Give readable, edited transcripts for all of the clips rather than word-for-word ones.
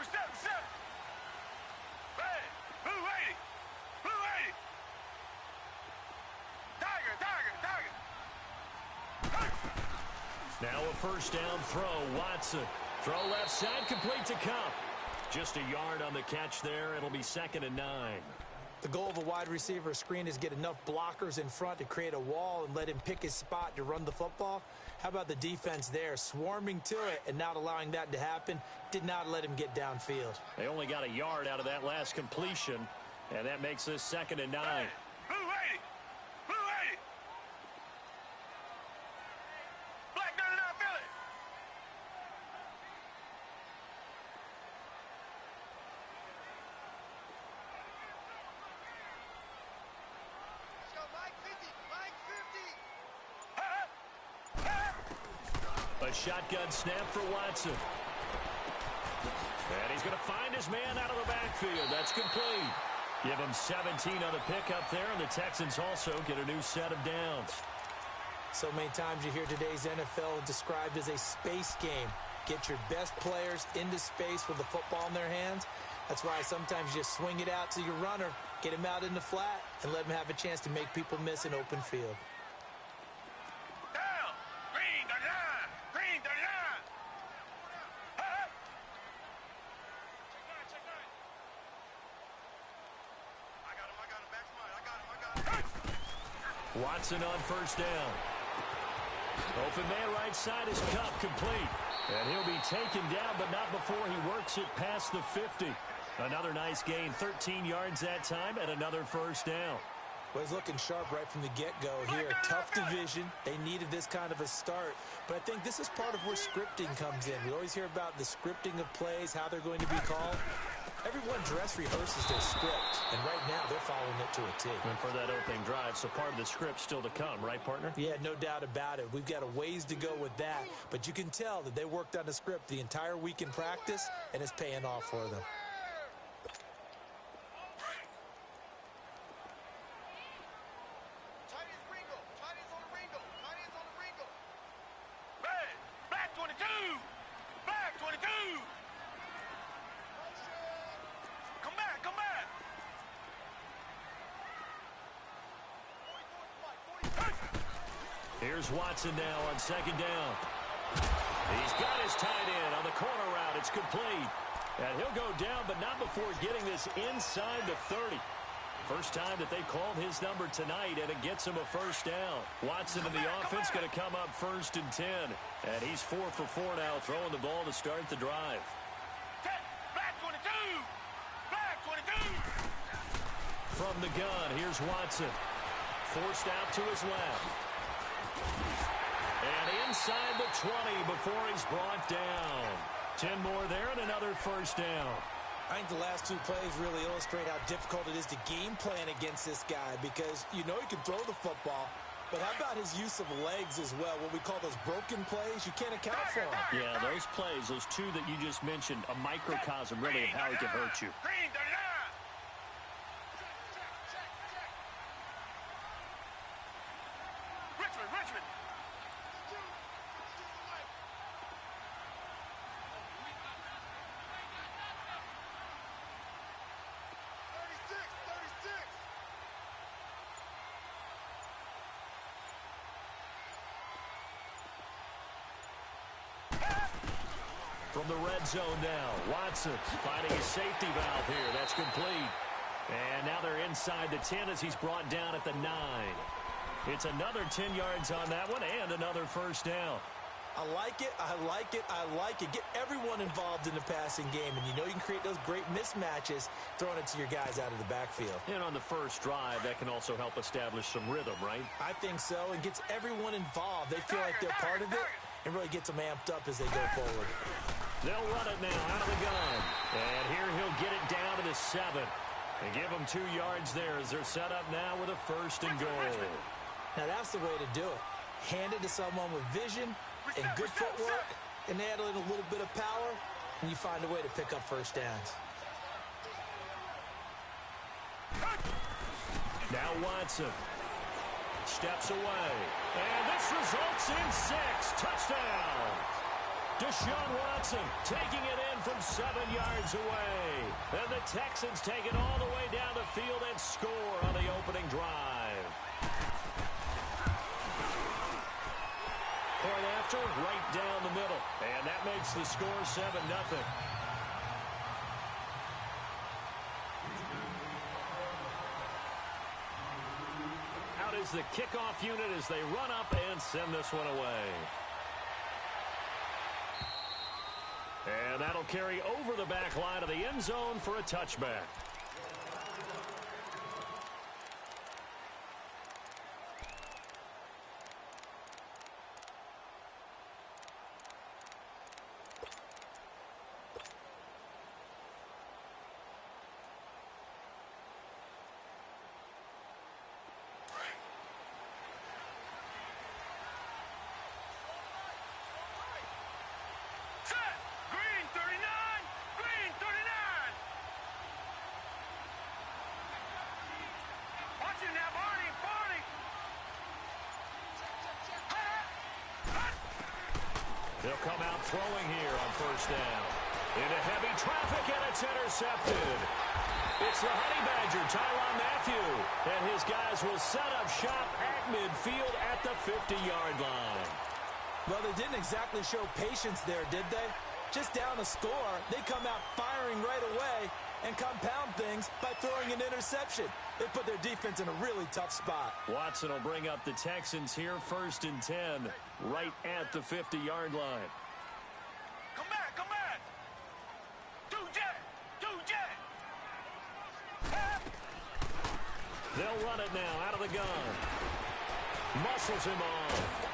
Reception. Red. Blue 80. Blue 80. Tiger. Now a first down throw. Watson. Throw left side, complete to Cup. Just a yard on the catch there. It'll be 2nd and 9. The goal of a wide receiver screen is get enough blockers in front to create a wall and let him pick his spot to run the football. How about the defense there, swarming to it and not allowing that to happen? Did not let him get downfield. They only got a yard out of that last completion, and that makes this 2nd and 9. Blue 80. Blue 80. Black 99 Philly. Let's go, Mike 50. Mike 50. A shotgun snap for Watson. And he's going to find his man out of the backfield. That's complete. Give him 17 on the pickup there, and the Texans also get a new set of downs. So many times you hear today's NFL described as a space game. Get your best players into space with the football in their hands. That's why sometimes you just swing it out to your runner, get him out in the flat, and let him have a chance to make people miss an open field. Down. Green 39. Green 39. Check nine. I got him. Back to mine. I got him. Watson on first down. Open man right side is Cup, complete. And he'll be taken down, but not before he works it past the 50. Another nice gain, 13 yards that time, and another first down. Well, he's looking sharp right from the get-go here. Tough division. They needed this kind of a start. But I think this is part of where scripting comes in. We always hear about the scripting of plays, how they're going to be called. Everyone dress rehearses their script, and right now they're following it to a T. And for that opening drive, so part of the script still to come, right, partner? Yeah, no doubt about it. We've got a ways to go with that, but you can tell that they worked on the script the entire week in practice, and it's paying off for them. Red. Black 22. Black 22. Come back. Here's Watson now on second down. He's got his tight end on the corner route. It's complete. And he'll go down, but not before getting this inside the 30. First time that they've called his number tonight, and it gets him a first down. Watson in the offense going to come up 1st and 10. And he's 4 for 4 now, throwing the ball to start the drive. Black 22. Black 22. From the gun, here's Watson. Forced out to his left. And inside the 20 before he's brought down. 10 more there and another first down. I think the last two plays really illustrate how difficult it is to game plan against this guy because you know he can throw the football, but how about his use of legs as well? What we call those broken plays, you can't account for them. Yeah, those plays, those two that you just mentioned, a microcosm really of how he can hurt you. Green 39. Richmond. From the red zone now, Watson finding his safety valve here. That's complete. And now they're inside the 10 as he's brought down at the 9. It's another 10 yards on that one and another first down. I like it. Get everyone involved in the passing game, and you know you can create those great mismatches throwing it to your guys out of the backfield. And on the first drive, that can also help establish some rhythm, right? I think so, and gets everyone involved. They feel like they're part of it, and really gets them amped up as they go forward. They'll run it now out of the gun. And here he'll get it down to the 7. And give them 2 yards there as they're set up now with a 1st and goal. Now that's the way to do it. Hand it to someone with vision and good footwork, and add in a little bit of power, and you find a way to pick up first downs. Now Watson steps away. And this results in 6. Touchdown. Deshaun Watson taking it in from 7 yards away. And the Texans take it all the way down the field and score on the opening drive. Point after, right down the middle. And that makes the score 7-0. Out is the kickoff unit as they run up and send this one away. And that'll carry over the back line of the end zone for a touchback. They'll come out throwing here on first down. Into heavy traffic, and it's intercepted. It's the Honey Badger, Tyrann Mathieu. And his guys will set up shop at midfield at the 50-yard line. Well, they didn't exactly show patience there, did they? Just down a score, they come out firing right away and compound things by throwing an interception. They put their defense in a really tough spot. Watson will bring up the Texans here, 1st and 10, right at the 50-yard line. Come back, come back. Two jet. They'll run it now out of the gun. Muscles him off.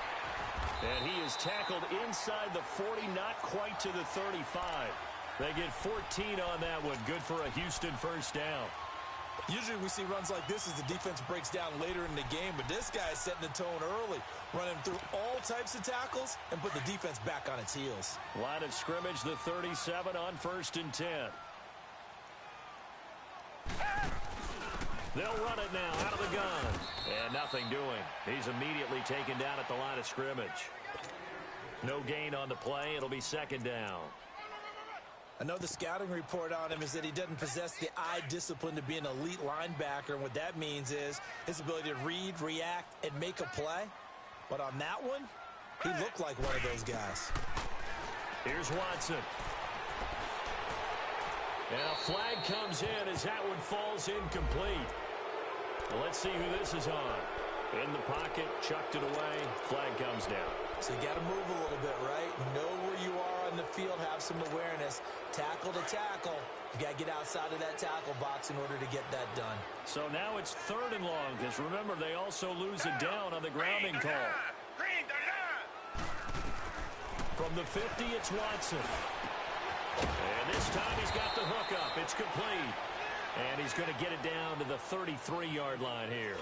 And he is tackled inside the 40, not quite to the 35. They get 14 on that one. Good for a Houston first down. Usually we see runs like this as the defense breaks down later in the game, but this guy is setting the tone early, running through all types of tackles and put the defense back on its heels. Line of scrimmage, the 37 on 1st and 10. They'll run it now out of the gun. And nothing doing. He's immediately taken down at the line of scrimmage. No gain on the play. It'll be 2nd down. I know the scouting report on him is that he doesn't possess the eye discipline to be an elite linebacker, and what that means is his ability to read, react, and make a play. But on that one, he looked like one of those guys. Here's Watson. And a flag comes in as that one falls incomplete. Well, let's see who this is on. In the pocket, chucked it away, flag comes down. So you got to move a little bit, right? Know where you are on the field, have some awareness. Tackle to tackle. You got to get outside of that tackle box in order to get that done. So now it's 3rd and long, because remember, they also lose it down on the grounding call. From the 50, it's Watson. And this time he's got the hook up. It's complete. And he's going to get it down to the 33-yard line here.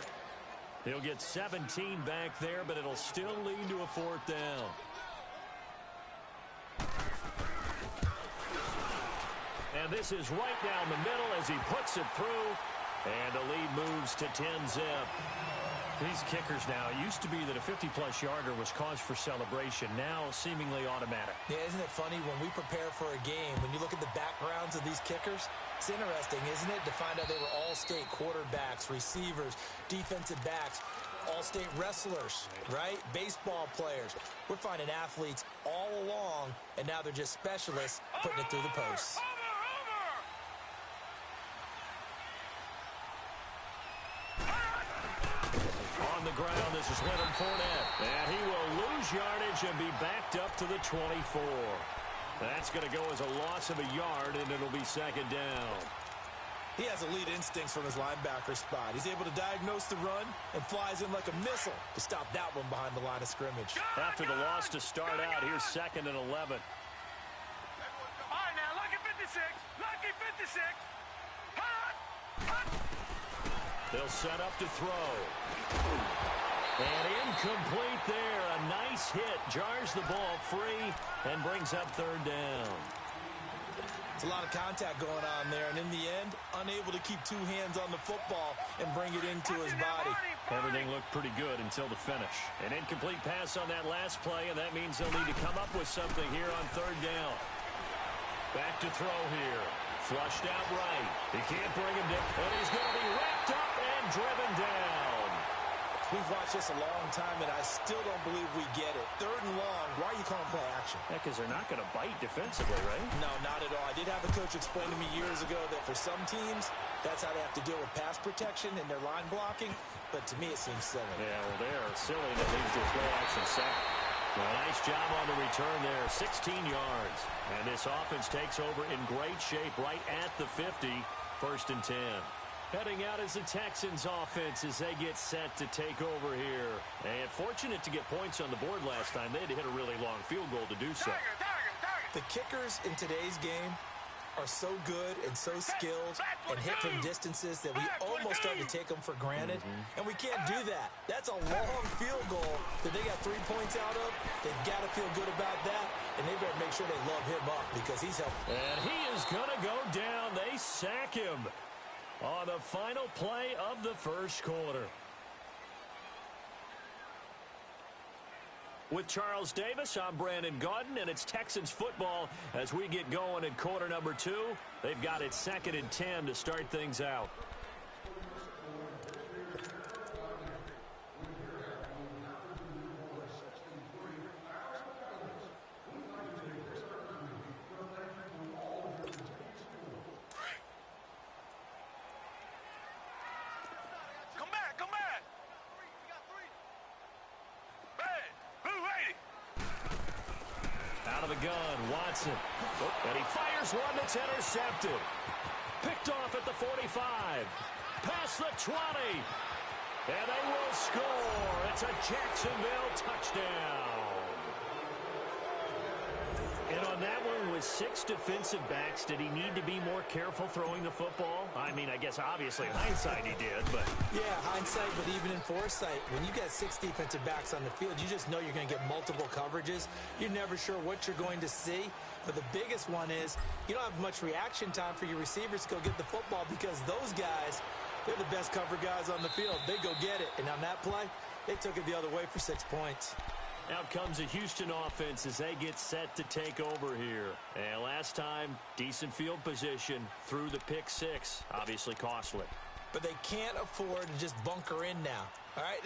He'll get 17 back there, but it'll still lead to a 4th down. And this is right down the middle as he puts it through. And the lead moves to 10-zip. These kickers now, it used to be that a 50-plus yarder was cause for celebration. Now seemingly automatic. Yeah, isn't it funny when we prepare for a game, when you look at the backgrounds of these kickers, it's interesting, isn't it, to find out they were all-state quarterbacks, receivers, defensive backs, all-state wrestlers, right? Baseball players. We're finding athletes all along, and now they're just specialists putting it through the posts. On the ground, this is Leonard Fournette. And he will lose yardage and be backed up to the 24. That's going to go as a loss of a yard, and it'll be 2nd down. He has elite instincts from his linebacker spot. He's able to diagnose the run and flies in like a missile to stop that one behind the line of scrimmage. After the loss to start out, here's 2nd and 11. All right, now, lucky 56. Lucky 56. They'll set up to throw. And incomplete there. A nice hit. Jars the ball free and brings up 3rd down. It's a lot of contact going on there, and in the end, unable to keep two hands on the football and bring it into his body. Everything looked pretty good until the finish. An incomplete pass on that last play, and that means they'll need to come up with something here on third down. Back to throw here. Flushed out right. He can't bring him down, and he's going to be wrapped up and driven down. We've watched this a long time, and I still don't believe we get it. Third and long, why are you calling play action? Yeah, because they're not going to bite defensively, right? No, not at all. I did have a coach explain to me years ago that for some teams, that's how they have to deal with pass protection and their line blocking. But to me, it seems silly. Yeah, well, they're silly, and it leads to a play action sack. Well, nice job on the return there, 16 yards. And this offense takes over in great shape right at the 50, 1st and 10. Heading out is the Texans offense as they get set to take over here. And fortunate to get points on the board last time. They had to hit a really long field goal to do so. The kickers in today's game are so good and so skilled and hit from distances that we almost start to take them for granted. And we can't do that. That's a long field goal that they got 3 points out of. They've got to feel good about that, and they better make sure they love him up because he's helping. And he is going to go down. They sack him on the final play of the first quarter. With Charles Davis, I'm Brandon Gaudin, and it's Texans football as we get going in quarter number 2. They've got it 2nd and 10 to start things out. And he fires one that's intercepted. Picked off at the 45. Past the 20. And they will score. It's a Jacksonville touchdown. And on that one, with 6 defensive backs, did he need to be more careful throwing the football? I mean, I guess obviously in hindsight he did, but... Yeah, hindsight, but even in foresight, when you got 6 defensive backs on the field, you just know you're going to get multiple coverages. You're never sure what you're going to see. But the biggest one is you don't have much reaction time for your receivers to go get the football because those guys, they're the best cover guys on the field. They go get it. And on that play, they took it the other way for 6 points. Out comes the Houston offense as they get set to take over here. And last time, decent field position through the pick 6. Obviously costly. But they can't afford to just bunker in now. All right,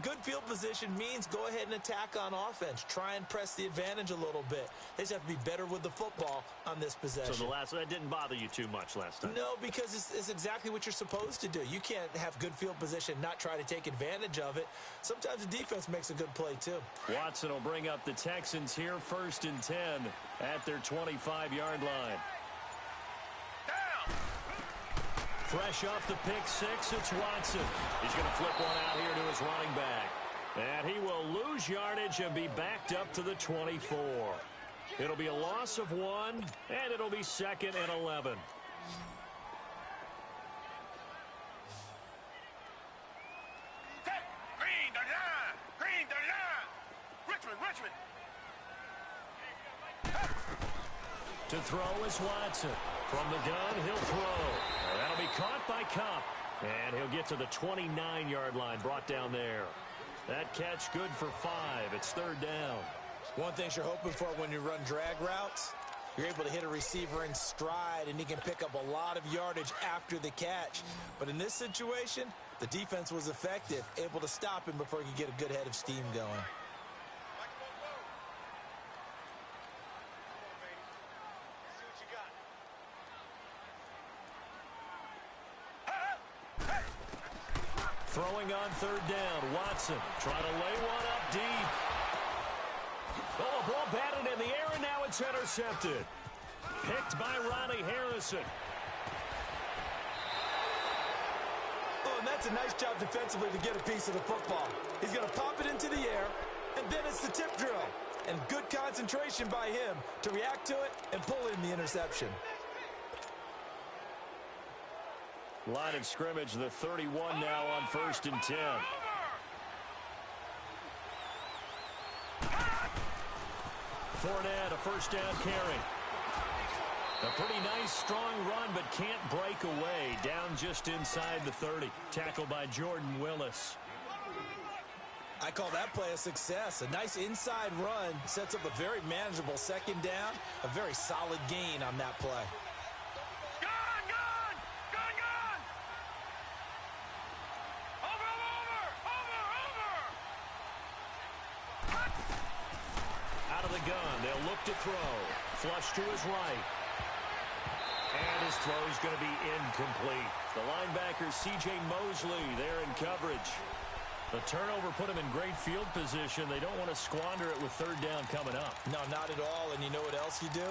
good field position means go ahead and attack on offense. Try and press the advantage a little bit. They just have to be better with the football on this possession. So that didn't bother you too much last time? No, because it's exactly what you're supposed to do. You can't have good field position, not try to take advantage of it. Sometimes the defense makes a good play, too. Watson will bring up the Texans here 1st and 10 at their 25-yard line. Fresh off the pick 6, it's Watson. He's going to flip one out here to his running back. And he will lose yardage and be backed up to the 24. It'll be a loss of 1, and it'll be 2nd and 11. Richmond. To throw is Watson. From the gun, he'll throw. That'll be caught by Cup. And he'll get to the 29-yard line, brought down there. That catch good for 5. It's 3rd down. One thing you're hoping for when you run drag routes, you're able to hit a receiver in stride, and he can pick up a lot of yardage after the catch. But in this situation, the defense was effective, able to stop him before he could get a good head of steam going. Throwing on 3rd down, Watson trying to lay one up deep. Oh, a ball batted in the air, and now it's intercepted. Picked by Ronnie Harrison. Oh, and that's a nice job defensively to get a piece of the football. He's going to pop it into the air, and then it's the tip drill. And good concentration by him to react to it and pull in the interception. Line of scrimmage, the 31 now on 1st and 10. Fournette, a 1st down carry. A pretty nice, strong run, but can't break away. Down just inside the 30. Tackled by Jordan Willis. I call that play a success. A nice inside run sets up a very manageable second down. A very solid gain on that play. Gone, gone! Gone, gone! Over, over, over, over! Out of the gun. They'll look to throw. Flush to his right. And his throw is going to be incomplete. The linebacker, C.J. Mosley, there in coverage. The turnover put him in great field position. They don't want to squander it with third down coming up. No, not at all. And you know what else you do?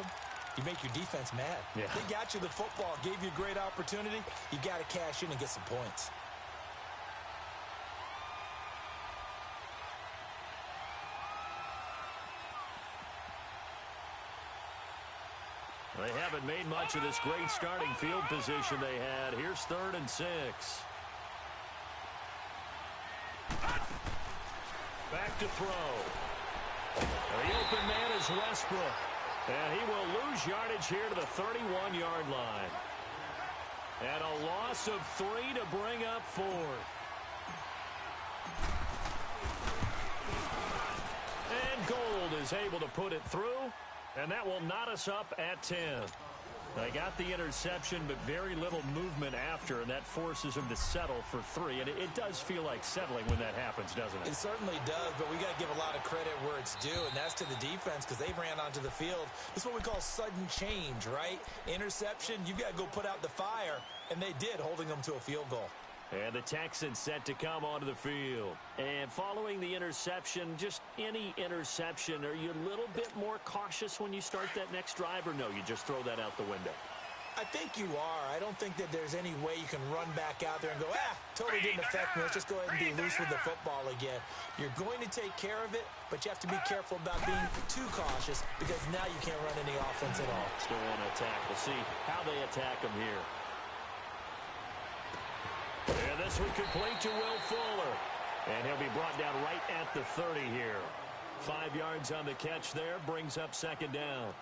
You make your defense mad. Yeah. They got you the football, gave you a great opportunity. You got to cash in and get some points. They haven't made much of this great starting field position they had. Here's 3rd and 6. Back to throw. The open man is Westbrook. And he will lose yardage here to the 31-yard line. And a loss of 3 to bring up 4th. And Gold is able to put it through. And that will knot us up at 10. They got the interception, but very little movement after, and that forces them to settle for 3. And it does feel like settling when that happens, doesn't it? It certainly does, but we got to give a lot of credit where it's due, and that's to the defense because they ran onto the field. This is what we call sudden change, right? Interception, you've got to go put out the fire, and they did, holding them to a field goal. And the Texans set to come onto the field. And following the interception, just any interception, are you a little bit more cautious when you start that next drive, or no, you just throw that out the window? I think you are. I don't think that there's any way you can run back out there and go, totally didn't affect me. Let's just go ahead and be loose with the football again. You're going to take care of it, but you have to be careful about being too cautious because now you can't run any offense at all. Still want to attack. We'll see how they attack them here. And this one complete to Will Fuller. And he'll be brought down right at the 30 here. 5 yards on the catch there, brings up 2nd down.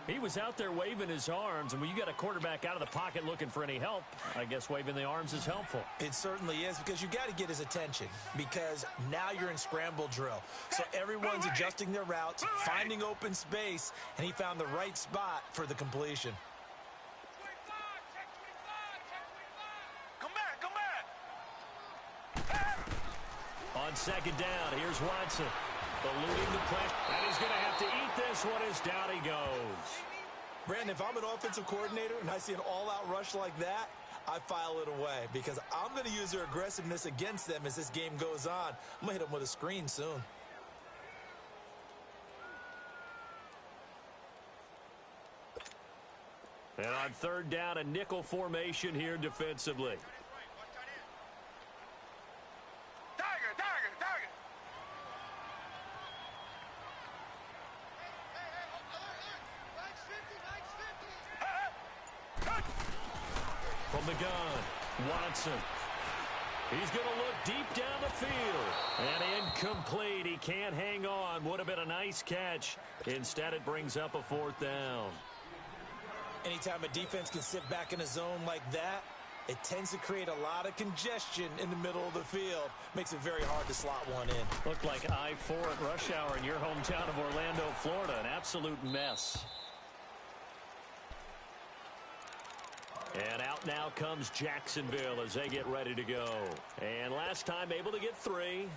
He was out there waving his arms, and when you got a quarterback out of the pocket looking for any help, I guess waving the arms is helpful. It certainly is because you got to get his attention because now you're in scramble drill. So everyone's adjusting their routes, finding open space, and he found the right spot for the completion. On 2nd down, here's Watson. Eluding the pressure. And he's going to have to eat this one as down he goes. Brandon, if I'm an offensive coordinator and I see an all-out rush like that, I file it away because I'm going to use their aggressiveness against them as this game goes on. I'm going to hit them with a screen soon. And on 3rd down, a nickel formation here defensively. From the gun, Watson. He's going to look deep down the field. And incomplete. He can't hang on. Would have been a nice catch. Instead, it brings up a 4th down. Anytime a defense can sit back in a zone like that, it tends to create a lot of congestion in the middle of the field. Makes it very hard to slot one in. Looked like I-4 at rush hour in your hometown of Orlando, Florida. An absolute mess. And out now comes Jacksonville as they get ready to go. And last time able to get 3.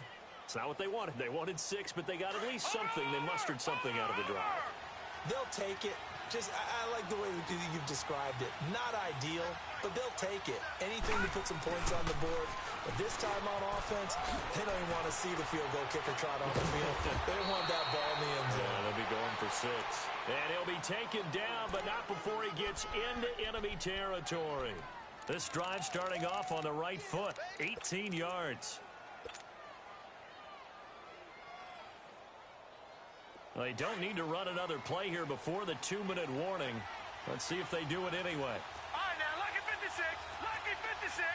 It's not what they wanted. They wanted 6, but they got at least something. They mustered something out of the drive. They'll take it. I like the way you've described it. Not ideal, but they'll take it. Anything to put some points on the board. But this time on offense, they don't even want to see the field goal kicker trot on the field. They want that ball in the end zone. Yeah, they'll be going for 6. And he'll be taken down, but not before he gets into enemy territory. This drive starting off on the right foot. 18 yards. They don't need to run another play here before the 2-minute warning. Let's see if they do it anyway. All right, now, lucky 56. Lucky 56.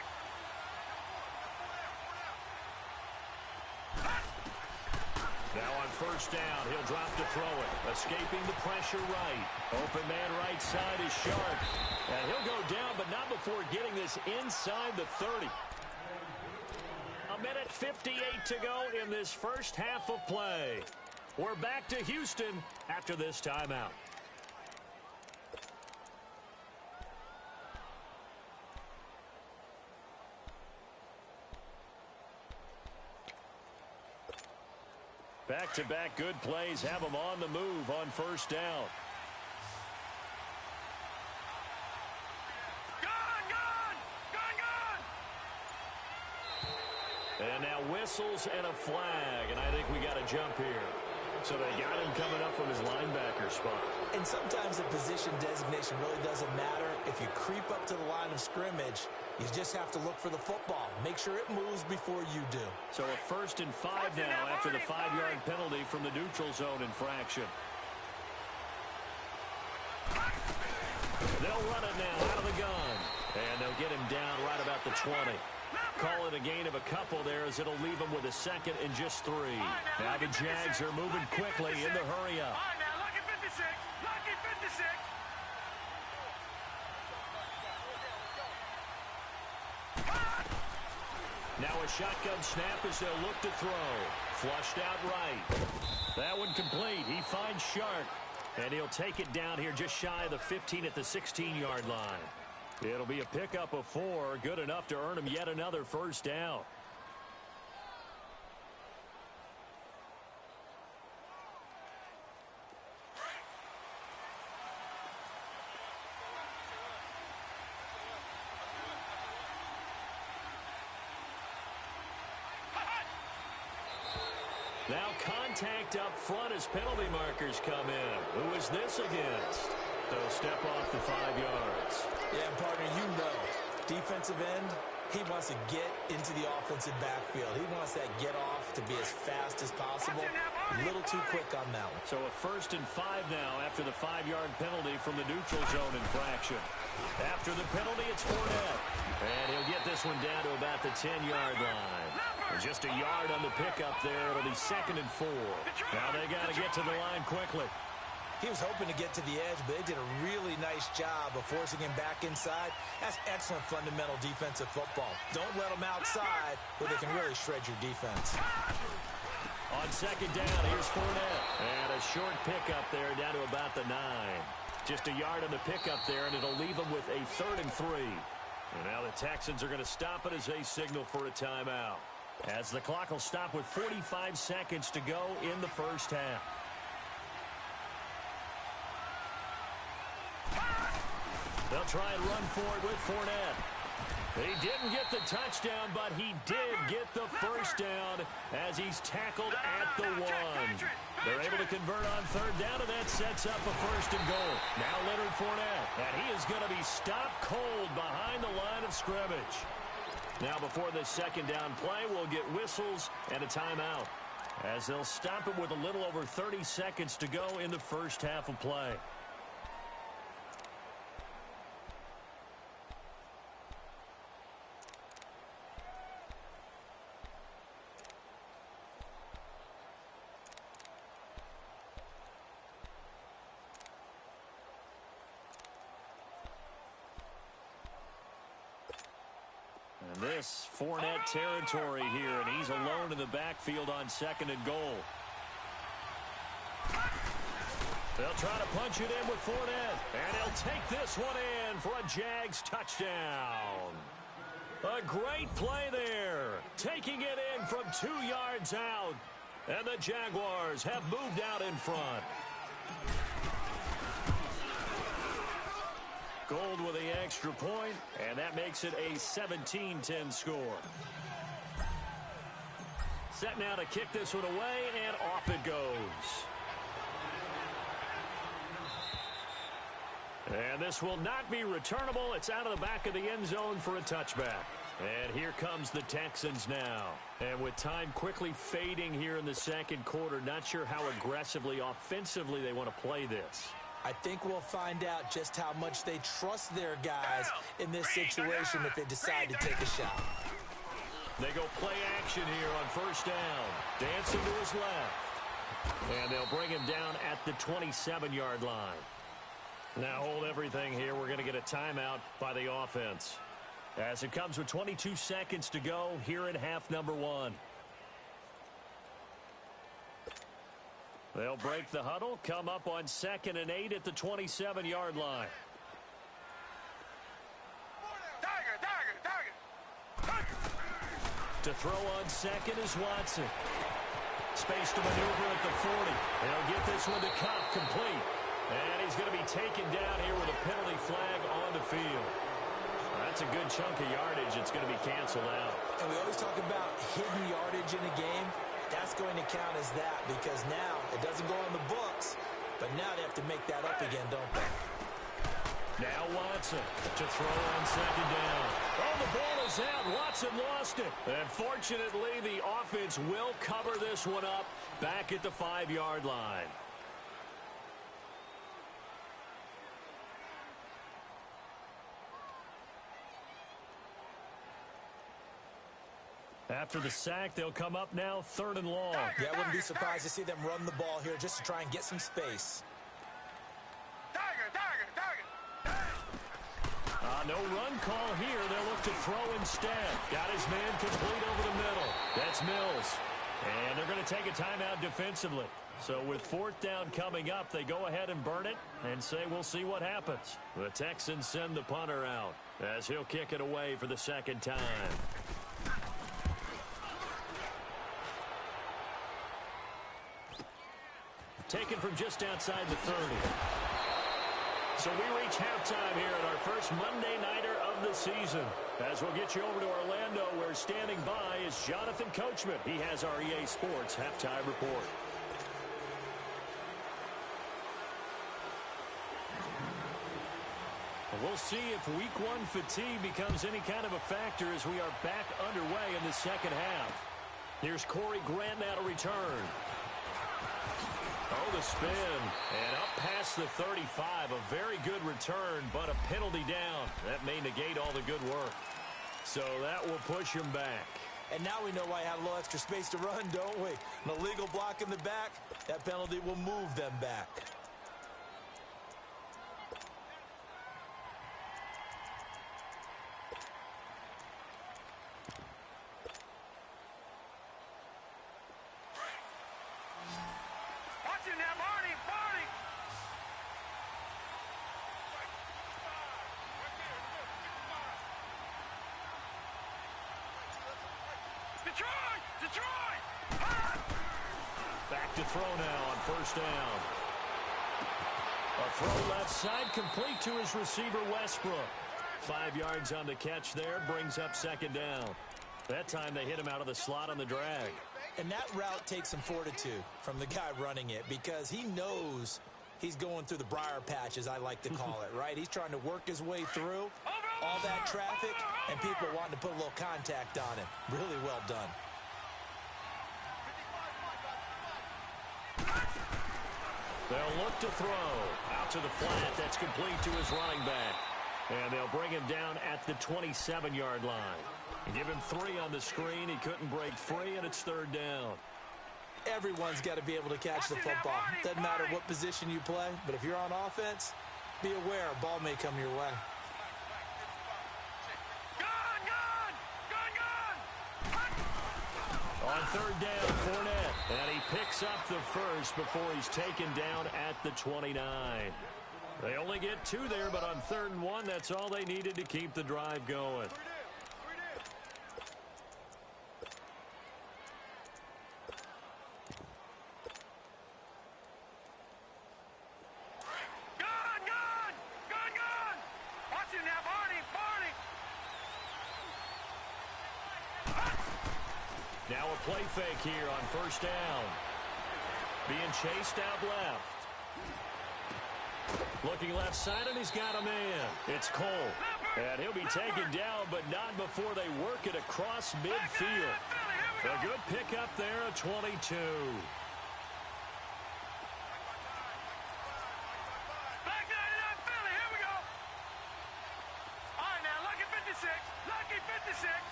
Now on first down, he'll drop to throw it. Escaping the pressure right. Open man right side is Sharp. And he'll go down, but not before getting this inside the 30. A minute 58 to go in this first half of play. We're back to Houston after this timeout. Back-to-back good plays have them on the move on first down. And now whistles and a flag, and I think we got a jump here. So they got him coming up from his linebacker spot. And sometimes the position designation really doesn't matter. If you creep up to the line of scrimmage, you just have to look for the football. Make sure it moves before you do. So a 1st and 5 now after the 5-yard penalty from the neutral zone infraction. They'll run it now out of the gun. And they'll get him down right about the 20. Call it a gain of a couple there as it'll leave them with a 2nd and just 3. Now the Jags are moving quickly in the hurry up. Lucky 56. Lucky 56. Now a shotgun snap as they'll look to throw. Flushed out right. That one complete. He finds Sharp. And he'll take it down here just shy of the 15 at the 16-yard line. It'll be a pickup of 4, good enough to earn him yet another first down. Now contact up front as penalty markers come in. Who is this against? They'll step off the 5 yards. Yeah, partner, you know, defensive end, he wants to get into the offensive backfield. He wants that get off to be as fast as possible. A little too quick on that one. So a 1st and 5 now after the 5-yard penalty from the neutral zone infraction. After the penalty, it's Fournette. And he'll get this one down to about the 10-yard line. And just a yard on the pickup there. It'll be 2nd and 4. Now they got to get to the line quickly. He was hoping to get to the edge, but they did a really nice job of forcing him back inside. That's excellent fundamental defensive football. Don't let them outside where they can really shred your defense. On 2nd down, here's Fournette. And a short pickup there down to about the 9. Just a yard on the pickup there, and it'll leave them with a 3rd and 3. And now the Texans are going to stop it as they signal for a timeout. As the clock will stop with 45 seconds to go in the first half. They'll try and run for it with Fournette. He didn't get the touchdown, but he did get the first down as he's tackled at the 1. They're able to convert on 3rd down, and that sets up a 1st and goal. Now Leonard Fournette, and he is going to be stopped cold behind the line of scrimmage. Now before this 2nd down play, we'll get whistles and a timeout as they'll stop it with a little over 30 seconds to go in the first half of play. This Fournette territory here, and he's alone in the backfield on 2nd and goal. They'll try to punch it in with Fournette, and he'll take this one in for a Jags touchdown. A great play there, taking it in from 2 yards out, and the Jaguars have moved out in front. Gold with the extra point, and that makes it a 17-10 score. Set now to kick this one away, and off it goes. And this will not be returnable. It's out of the back of the end zone for a touchback. And here comes the Texans now. And with time quickly fading here in the 2nd quarter, not sure how aggressively, offensively they want to play this. I think we'll find out just how much they trust their guys in this situation if they decide to take a shot. They go play action here on 1st down. Dancing to his left. And they'll bring him down at the 27-yard line. Now hold everything here. We're going to get a timeout by the offense. As it comes with 22 seconds to go here in half number 1. They'll break the huddle, come up on 2nd and 8 at the 27-yard line. To throw on 2nd is Watson. Space to maneuver at the 40. They'll get this one to Cup, complete. And he's going to be taken down here with a penalty flag on the field. That's a good chunk of yardage. It's going to be canceled out. And we always talk about hidden yardage in a game. That's going to count as that because now it doesn't go on the books, but now they have to make that up again, don't they? Now Watson to throw on 2nd down. Oh, the ball is out. Watson lost it. And fortunately, the offense will cover this one up back at the 5-yard line. After the sack, they'll come up now 3rd and long. Yeah, I wouldn't be surprised to see them run the ball here just to try and get some space. No run call here. They'll look to throw instead. Got his man complete over the middle. That's Mills. And they're going to take a timeout defensively. So with 4th down coming up, they go ahead and burn it and say we'll see what happens. The Texans send the punter out as he'll kick it away for the 2nd time. Taken from just outside the 30. So we reach halftime here at our first Monday Nighter of the season. As we'll get you over to Orlando, where standing by is Jonathan Coachman. He has our EA Sports Halftime Report. We'll see if Week 1 fatigue becomes any kind of a factor as we are back underway in the 2nd half. Here's Corey Grant now to return. Oh, the spin. And up past the 35. A very good return, but a penalty down. That may negate all the good work. So that will push him back. And now we know why I have a little extra space to run, don't we? An illegal block in the back. That penalty will move them back. Back to throw now on 1st down. A throw left side complete to his receiver Westbrook. 5 yards on the catch there, brings up 2nd down. That time they hit him out of the slot on the drag. And that route takes some fortitude from the guy running it because he knows he's going through the briar patch, as I like to call it, right? He's trying to work his way through all that traffic and people wanting to put a little contact on him. Really well done. They'll look to throw. Out to the flat. That's complete to his running back. And they'll bring him down at the 27-yard line. Give him 3 on the screen. He couldn't break free, and it's 3rd down. Everyone's got to be able to catch the football. Doesn't matter what position you play, but if you're on offense, be aware a ball may come your way. On 3rd down, Fournette. And he picks up the first before he's taken down at the 29. They only get 2 there, but on 3rd and 1, that's all they needed to keep the drive going. Now a play fake here on 1st down. Being chased out left. Looking left side, and he's got a man. It's Cole. And he'll be taken down, but not before they work it across midfield. A good pickup there, a 22.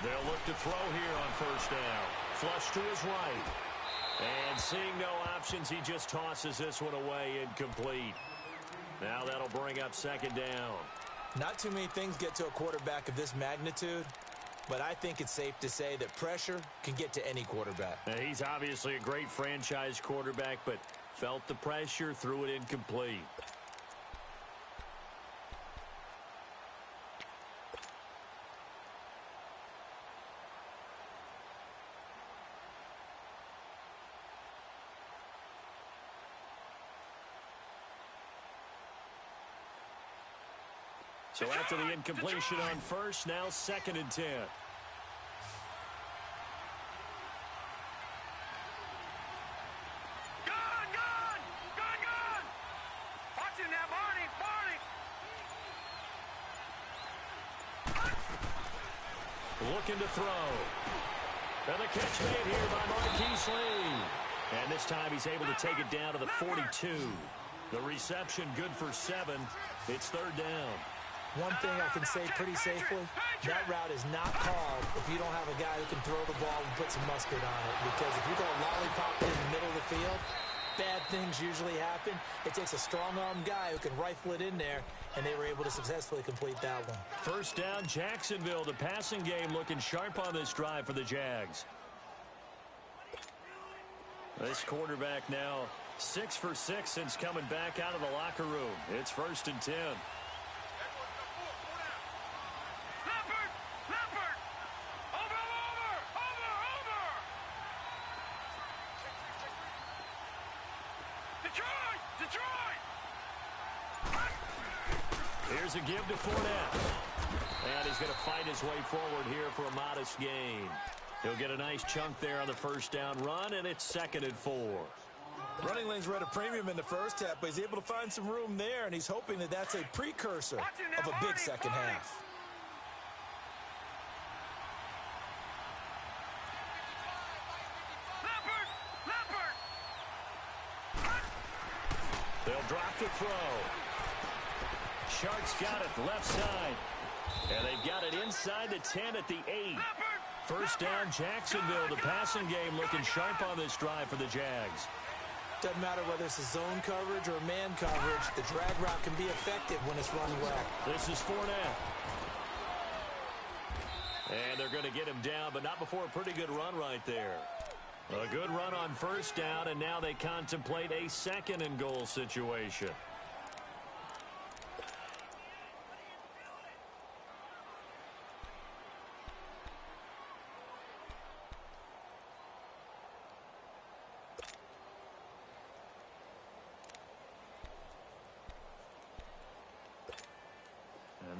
They'll look to throw here on first down. Flush to his right. And seeing no options, he just tosses this one away incomplete. Now that'll bring up second down. Not too many things get to a quarterback of this magnitude, but I think it's safe to say that pressure can get to any quarterback. Now, he's obviously a great franchise quarterback, but felt the pressure, threw it incomplete. So after the incompletion on first, now 2nd and 10. Watching that, Barney. Looking to throw. And the catch made here by Marquise Lee. And this time he's able to take it down to the 42. The reception good for 7. It's 3rd down. One thing I can say pretty safely, that route is not called if you don't have a guy who can throw the ball and put some mustard on it. Because if you go lollipop in the middle of the field, bad things usually happen. It takes a strong-armed guy who can rifle it in there, and they were able to successfully complete that one. First down, Jacksonville. The passing game looking sharp on this drive for the Jags. This quarterback now 6 for 6 since coming back out of the locker room. It's 1st and 10. Here's a give to Fournette. And he's going to fight his way forward here for a modest gain. He'll get a nice chunk there on the first down run, and it's 2nd and 4. Running lanes were at a premium in the first half, but he's able to find some room there, and he's hoping that that's a precursor of a big second half. They'll drop to throw. Shark's got it left side. And they've got it inside the 10 at the 8. First down, Jacksonville. The passing game looking sharp on this drive for the Jags. Doesn't matter whether it's a zone coverage or man coverage, the drag route can be effective when it's run well. This is Fournette. And they're going to get him down, but not before a pretty good run right there. A good run on first down, and now they contemplate a 2nd and goal situation.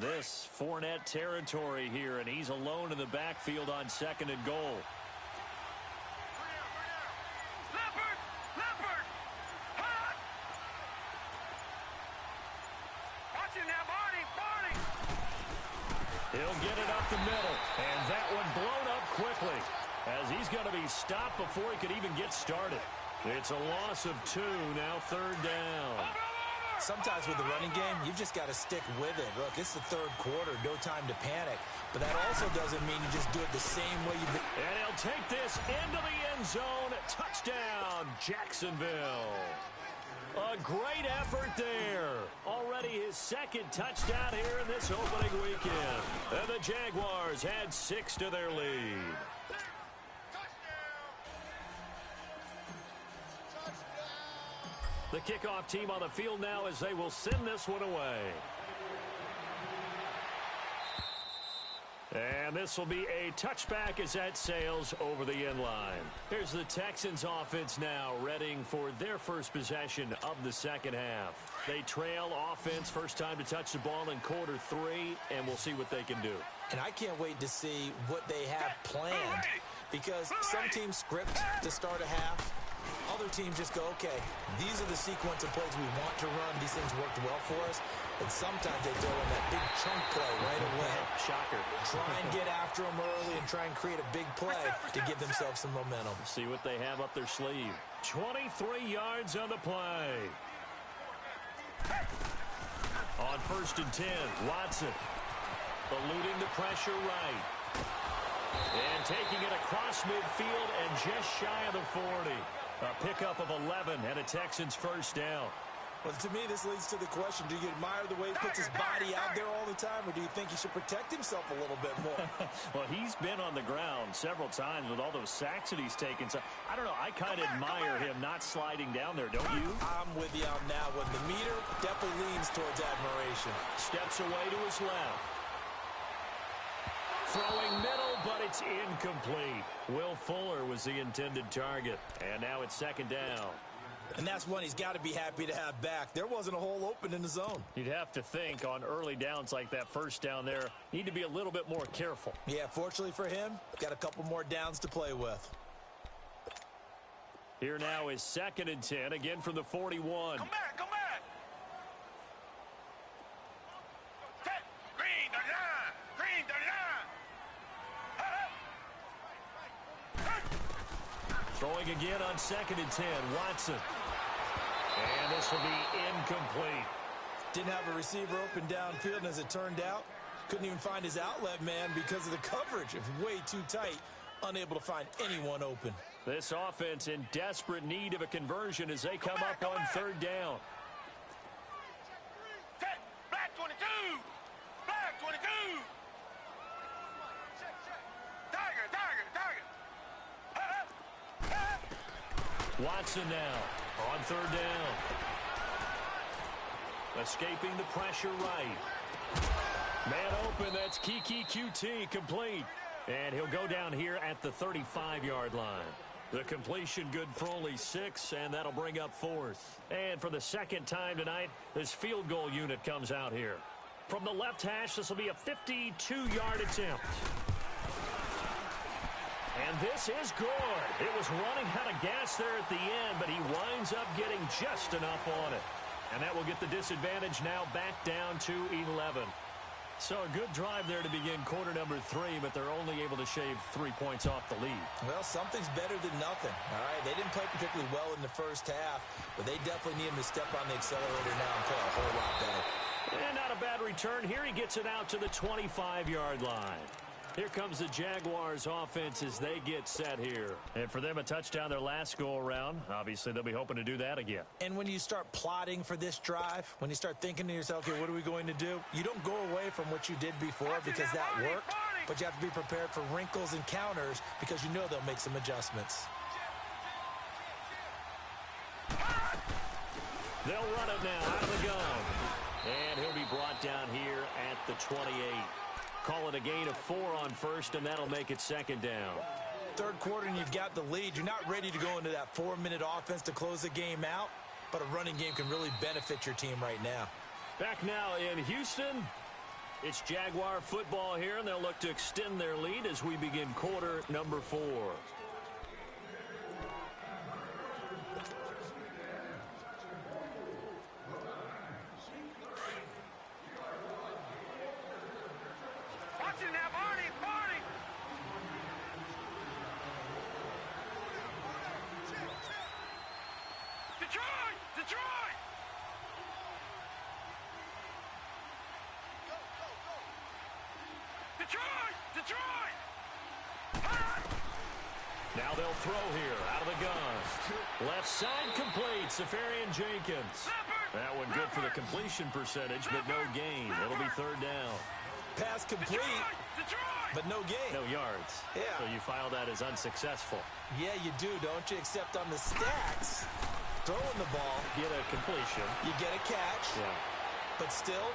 This Fournette territory here, and he's alone in the backfield on 2nd and goal. Watching that, Barney. He'll get it up the middle, and that one blown up quickly as he's going to be stopped before he could even get started. It's a loss of 2, now 3rd down. Sometimes with the running game, you've just got to stick with it. Look, it's the 3rd quarter, no time to panic. But that also doesn't mean you just do it the same way you've been. And he'll take this into the end zone. Touchdown, Jacksonville. A great effort there. Already his 2nd touchdown here in this opening weekend. And the Jaguars add 6 to their lead. The kickoff team on the field now as they will send this one away. And this will be a touchback as that sails over the end line. Here's the Texans offense now readying for their first possession of the 2nd half. They trail offense, first time to touch the ball in quarter 3, and we'll see what they can do. And I can't wait to see what they have planned, because some teams script to start a half. Other teams just go, okay, these are the sequence of plays we want to run. These things worked well for us. And sometimes they throw in that big chunk play right away. Shocker. Try and get after them early and try and create a big play to give themselves some momentum. See what they have up their sleeve. 23 yards on the play. On 1st and 10, Watson eluding the pressure right. And taking it across midfield and just shy of the 40. A pickup of 11 and a Texans first down. Well, to me, this leads to the question, do you admire the way he puts his body out there all the time, or do you think he should protect himself a little bit more? Well, he's been on the ground several times with all those sacks that he's taken. So, I don't know, I kind of admire him not sliding down there, don't you? I'm with you on that one. The meter definitely leans towards admiration. Steps away to his left. Throwing middle, but it's incomplete. Will Fuller was the intended target. And now it's second down. And that's one he's got to be happy to have back. There wasn't a hole open in the zone. You'd have to think on early downs like that first down there, need to be a little bit more careful. Yeah, fortunately for him, got a couple more downs to play with. Here now is 2nd and 10, again from the 41. Come back, come back. Green the line, green the line. Throwing again on 2nd and 10, Watson. And this will be incomplete. Didn't have a receiver open downfield, and as it turned out, couldn't even find his outlet man because of the coverage. It was way too tight, unable to find anyone open. This offense in desperate need of a conversion as they come up on 3rd down. Black 22, black 22. Watson now on 3rd down. Escaping the pressure right. Man open, that's Kiki QT, complete. And he'll go down here at the 35-yard line. The completion good for only 6, and that'll bring up 4th. And for the second time tonight, this field goal unit comes out here. From the left hash, this will be a 52-yard attempt. And this is good. It was running out of gas there at the end, but he winds up getting just enough on it. And that will get the disadvantage now back down to 11. So a good drive there to begin quarter number 3, but they're only able to shave 3 points off the lead. Well, something's better than nothing. All right, they didn't play particularly well in the first half, but they definitely need him to step on the accelerator now and play a whole lot better. And not a bad return. Here he gets it out to the 25-yard line. Here comes the Jaguars offense as they get set here. And for them, a touchdown their last go-around. Obviously, they'll be hoping to do that again. And when you start plotting for this drive, when you start thinking to yourself, okay, what are we going to do? You don't go away from what you did before because that worked, but you have to be prepared for wrinkles and counters because you know they'll make some adjustments. They'll run it now out of the gun. And he'll be brought down here at the 28. Call it a gain of 4 on 1st, and that'll make it 2nd down. 3rd quarter, and you've got the lead. You're not ready to go into that 4-minute offense to close the game out, but a running game can really benefit your team right now. Back now in Houston, it's Jaguar football here, and they'll look to extend their lead as we begin quarter number 4. Now they'll throw here out of the gun. Left side complete. Safarian Jenkins. That one good for the completion percentage, but no gain. It'll be 3rd down. Pass complete, but no gain. No yards. Yeah. So you file that as unsuccessful. Yeah, you do, don't you? Except on the stats, throwing the ball. Get a completion. You get a catch. Yeah. But still,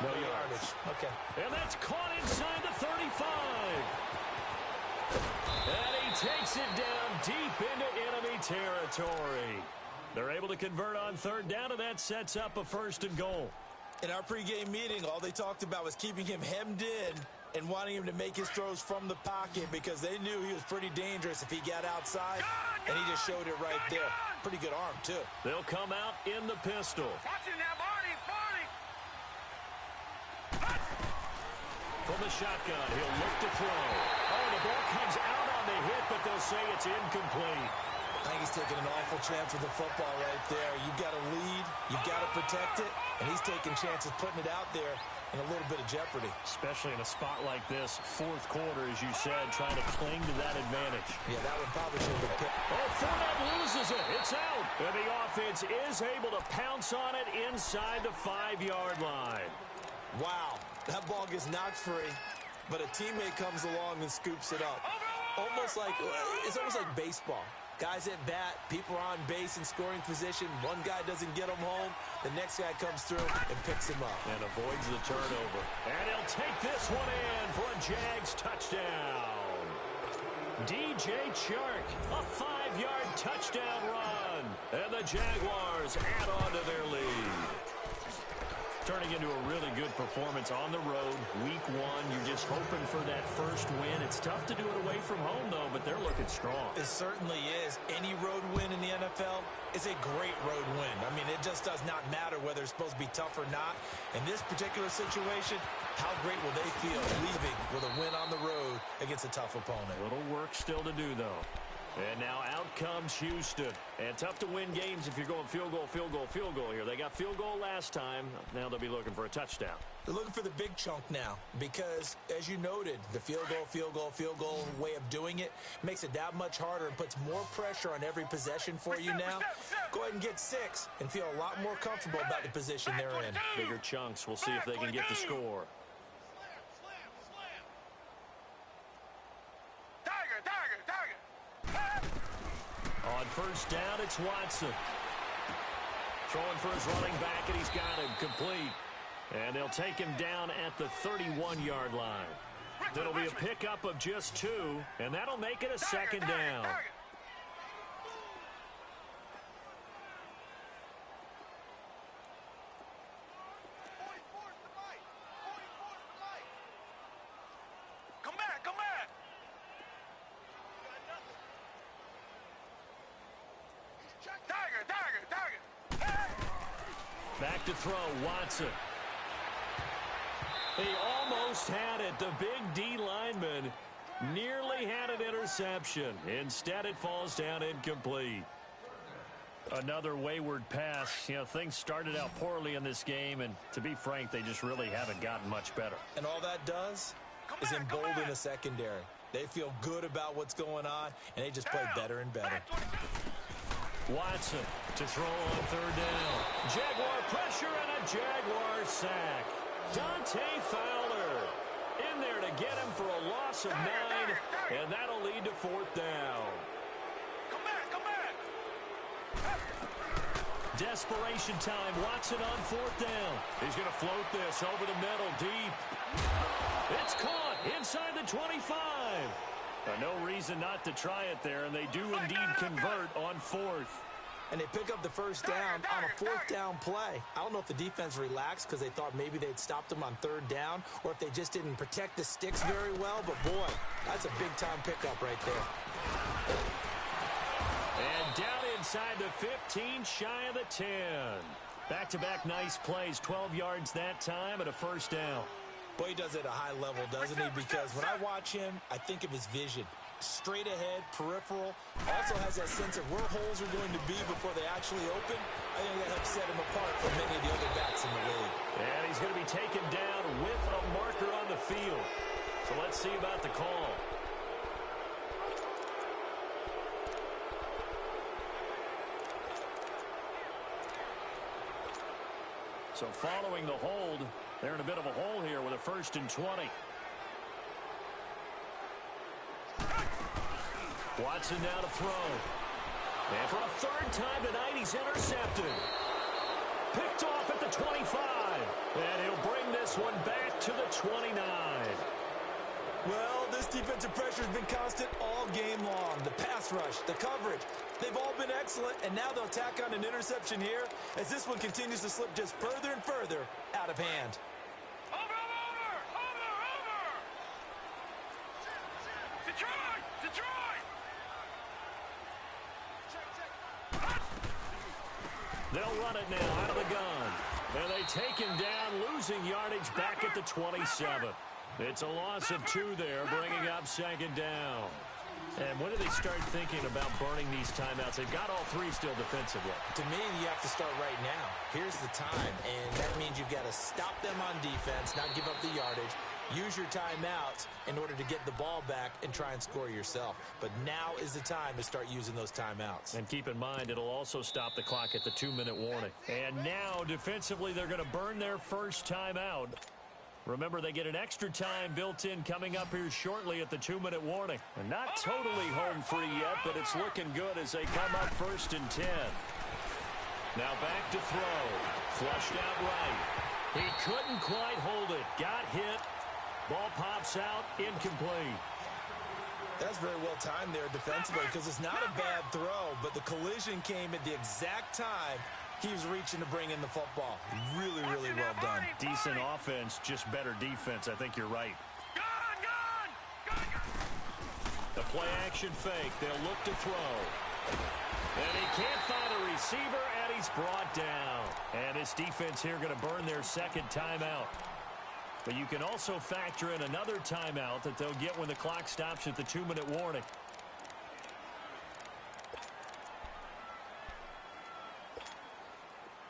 no yardage. Okay. And that's caught inside the 35. And he takes it down deep into enemy territory. They're able to convert on 3rd down, and that sets up a 1st and goal. In our pregame meeting, all they talked about was keeping him hemmed in and wanting him to make his throws from the pocket because they knew he was pretty dangerous if he got outside, and he just showed it right there. Pretty good arm, too. They'll come out in the pistol. From the shotgun, he'll look to throw. Oh, the ball comes out on the hit, but they'll say it's incomplete. I think he's taking an awful chance with the football right there. You've got to lead, you've got to protect it, and he's taking chances putting it out there. in a little bit of jeopardy. Especially in a spot like this, fourth quarter, as you said, trying to cling to that advantage. Yeah, that one probably should have been picked. Oh, Fournette loses it. It's out. And the offense is able to pounce on it inside the 5-yard line. Wow, that ball gets knocked free, but a teammate comes along and scoops it up. It's almost like baseball. Guys at bat, people are on base in scoring position. One guy doesn't get him home. The next guy comes through and picks him up. And avoids the turnover. And he'll take this one in for a Jags touchdown. DJ Chark, a 5-yard touchdown run. And the Jaguars add on to their lead. Turning into a really good performance on the road. Week 1, you're just hoping for that first win. It's tough to do it away from home, though, but they're looking strong. It certainly is. Any road win in the NFL is a great road win. I mean, it just does not matter whether it's supposed to be tough or not. In this particular situation, how great will they feel leaving with a win on the road against a tough opponent? A little work still to do, though. And now out comes Houston. And tough to win games if you're going field goal, field goal, field goal here. They got field goal last time. Now they'll be looking for a touchdown. They're looking for the big chunk now because, as you noted, the field goal way of doing it makes it that much harder and puts more pressure on every possession for you now. Go ahead and get 6 and feel a lot more comfortable about the position they're in. Bigger chunks. We'll see if they can get the score. On first down, it's Watson. Throwing for his running back, and he's got him complete. And they'll take him down at the 31-yard line. It'll be a pickup of just 2, and that'll make it a second down. Back to throw, Watson. He almost had it. The big D lineman nearly had an interception. Instead, it falls down incomplete. Another wayward pass. You know, things started out poorly in this game, and to be frank, they just really haven't gotten much better. And all that does is embolden the secondary. They feel good about what's going on, and they just play better and better. Watson to throw on third down. Jaguar pressure and a Jaguar sack. Dante Fowler in there to get him for a loss of 9, and that'll lead to fourth down. Come back. Desperation time. Watson on fourth down. He's going to float this over the middle deep. It's caught inside the 25. No reason not to try it there, and they do indeed convert on fourth. And they pick up the first down on a fourth down play. I don't know if the defense relaxed because they thought maybe they'd stopped them on third down or if they just didn't protect the sticks very well. But, boy, that's a big-time pickup right there. And down inside the 15, shy of the 10. Back-to-back nice plays, 12 yards that time and a first down. Boy, he does it at a high level, doesn't he? Because when I watch him, I think of his vision. Straight ahead, peripheral. Also has that sense of where holes are going to be before they actually open. I think that helps set him apart from many of the other backs in the league. And he's going to be taken down with a marker on the field. So let's see about the call. So following the hold, they're in a bit of a hole here with a 1st and 20. Watson now to throw. And for a third time tonight, he's intercepted. Picked off at the 25. And he'll bring this one back to the 29. Well, this defensive pressure has been constant all game long. The pass rush, the coverage, they've all been excellent, and now they'll tack on an interception here as this one continues to slip just further and further out of hand. Over! Detroit! They'll run it now out of the gun. And they take him down, losing yardage back at the 27. It's a loss of 2 there, bringing up second down. And when do they start thinking about burning these timeouts? They've got all three still defensively. To me, you have to start right now. Here's the time, and that means you've got to stop them on defense, not give up the yardage. Use your timeouts in order to get the ball back and try and score yourself. But now is the time to start using those timeouts. And keep in mind, it'll also stop the clock at the 2-minute warning. And now, defensively, they're going to burn their first timeout. Remember, they get an extra time built in coming up here shortly at the 2-minute warning. And not totally home free yet, but it's looking good as they come up 1st and 10. Now back to throw. Flushed out right. He couldn't quite hold it. Got hit. Ball pops out, incomplete. That's very well timed there defensively because it's not a bad throw, but the collision came at the exact time he was reaching to bring in the football. Really, really well done. Decent offense, just better defense. I think you're right. The play action fake. They'll look to throw. And he can't find a receiver, and he's brought down. And his defense here going to burn their second timeout. But you can also factor in another timeout that they'll get when the clock stops at the 2-minute warning.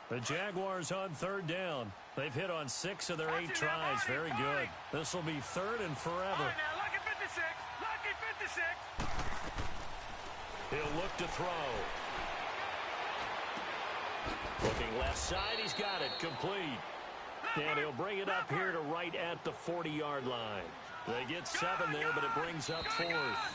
The Jaguars on 3rd down. They've hit on 6 of their 8 tries. Very good. This will be 3rd and forever. Lucky 56. Lucky 56. He'll look to throw. Looking left side. He's got it. Complete. And he'll bring it up here to right at the 40-yard line. They get 7 there, but it brings up 4th.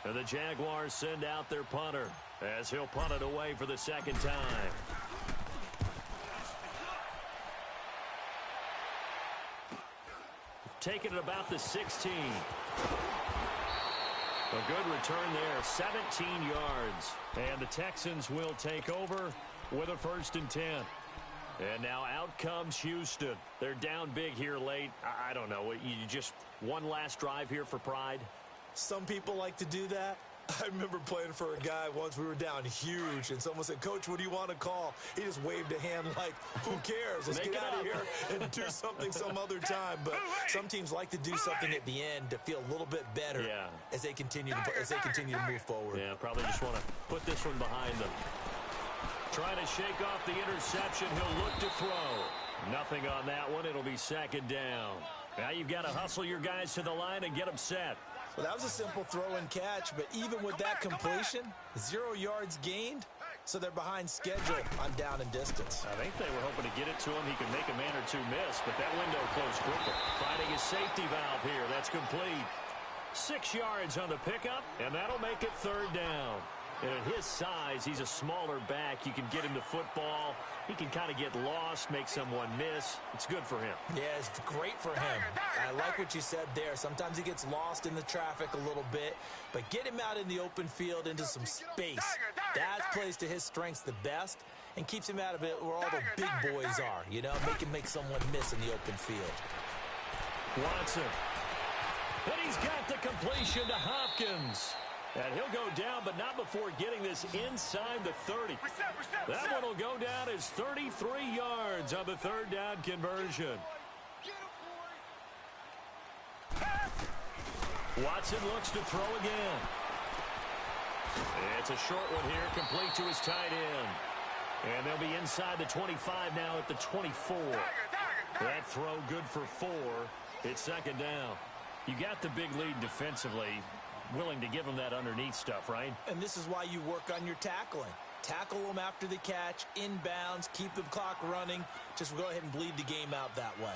And the Jaguars send out their punter as he'll punt it away for the second time. Taking it about the 16. A good return there, 17 yards. And the Texans will take over with a 1st and 10. And now out comes Houston. They're down big here late. I don't know. You just one last drive here for pride? Some people like to do that. I remember playing for a guy once. We were down huge, and someone said, "Coach, what do you want to call?" He just waved a hand like, who cares? Let's get out of here and do something some other time. But some teams like to do something at the end to feel a little bit better as they continue to move forward. Yeah, probably just want to put this one behind them. Trying to shake off the interception. He'll look to throw. Nothing on that one. It'll be 2nd down. Now you've got to hustle your guys to the line and get them set. Well, that was a simple throw and catch, but even with that completion, 0 yards gained, so they're behind schedule on down and distance. I think they were hoping to get it to him. He could make a man or two miss, but that window closed quickly. Finding his safety valve here. That's complete. 6 yards on the pickup, and that'll make it 3rd down. And at his size, he's a smaller back. You can get him to football. He can kind of get lost, make someone miss. It's good for him. Yeah, it's great for him. I like what you said there. Sometimes he gets lost in the traffic a little bit, but get him out in the open field into some space. That plays to his strengths the best and keeps him out of it where all the big boys are. You know, make someone miss in the open field. Watson. And he's got the completion to Hopkins. And he'll go down, but not before getting this inside the 30. That one will go down as 33 yards on the 3rd down conversion. Watson looks to throw again. It's a short one here, complete to his tight end. And they'll be inside the 25 now at the 24. That throw good for 4. It's 2nd down. You got the big lead defensively. Willing to give them that underneath stuff, right? And this is why you work on your tackling. Tackle them after the catch, inbounds, keep the clock running. Just go ahead and bleed the game out that way.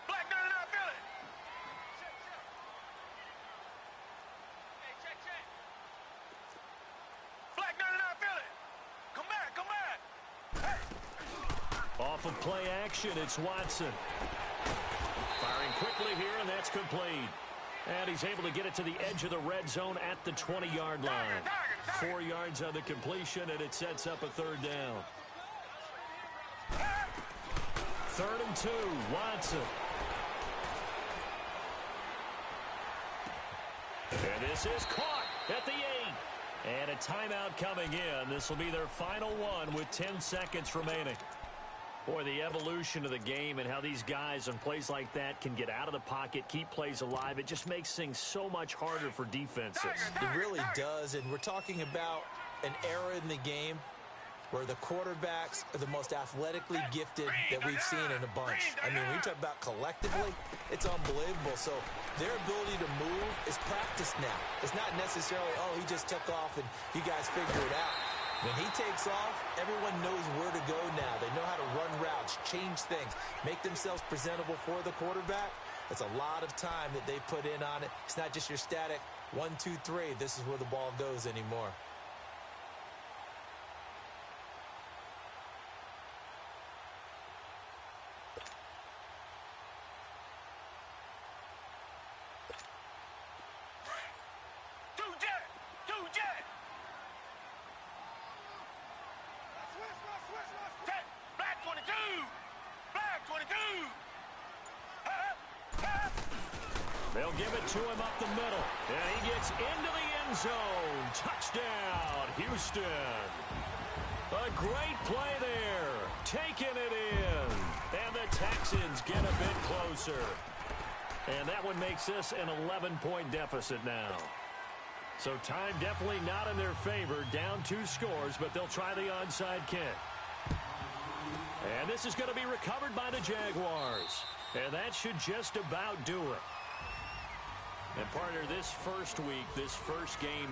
Black, no, feel it. Check. Black, no, feel it. Come back. Hey. Off of play action, it's Watson. Firing quickly here, and that's complete. And he's able to get it to the edge of the red zone at the 20-yard line. 4 yards on the completion, and it sets up a 3rd down. 3rd and 2, Watson. And this is caught at the 8. And a timeout coming in. This will be their final one with 10 seconds remaining. Boy, the evolution of the game and how these guys on plays like that can get out of the pocket, keep plays alive, it just makes things so much harder for defenses. It really does, and we're talking about an era in the game where the quarterbacks are the most athletically gifted that we've seen in a bunch. I mean, when you talk about collectively, it's unbelievable. So their ability to move is practiced now. It's not necessarily, oh, he just took off and you guys figure it out. When he takes off, everyone knows where to go now. They know how to run routes, change things, make themselves presentable for the quarterback. It's a lot of time that they put in on it. It's not just your static 1, 2, 3. This is where the ball goes anymore. They'll give it to him up the middle. And he gets into the end zone. Touchdown, Houston. A great play there. Taking it in. And the Texans get a bit closer. And that one makes this an 11-point deficit now. So time definitely not in their favor. Down 2 scores, but they'll try the onside kick. And this is going to be recovered by the Jaguars. And that should just about do it. And partner, this first week, this first game.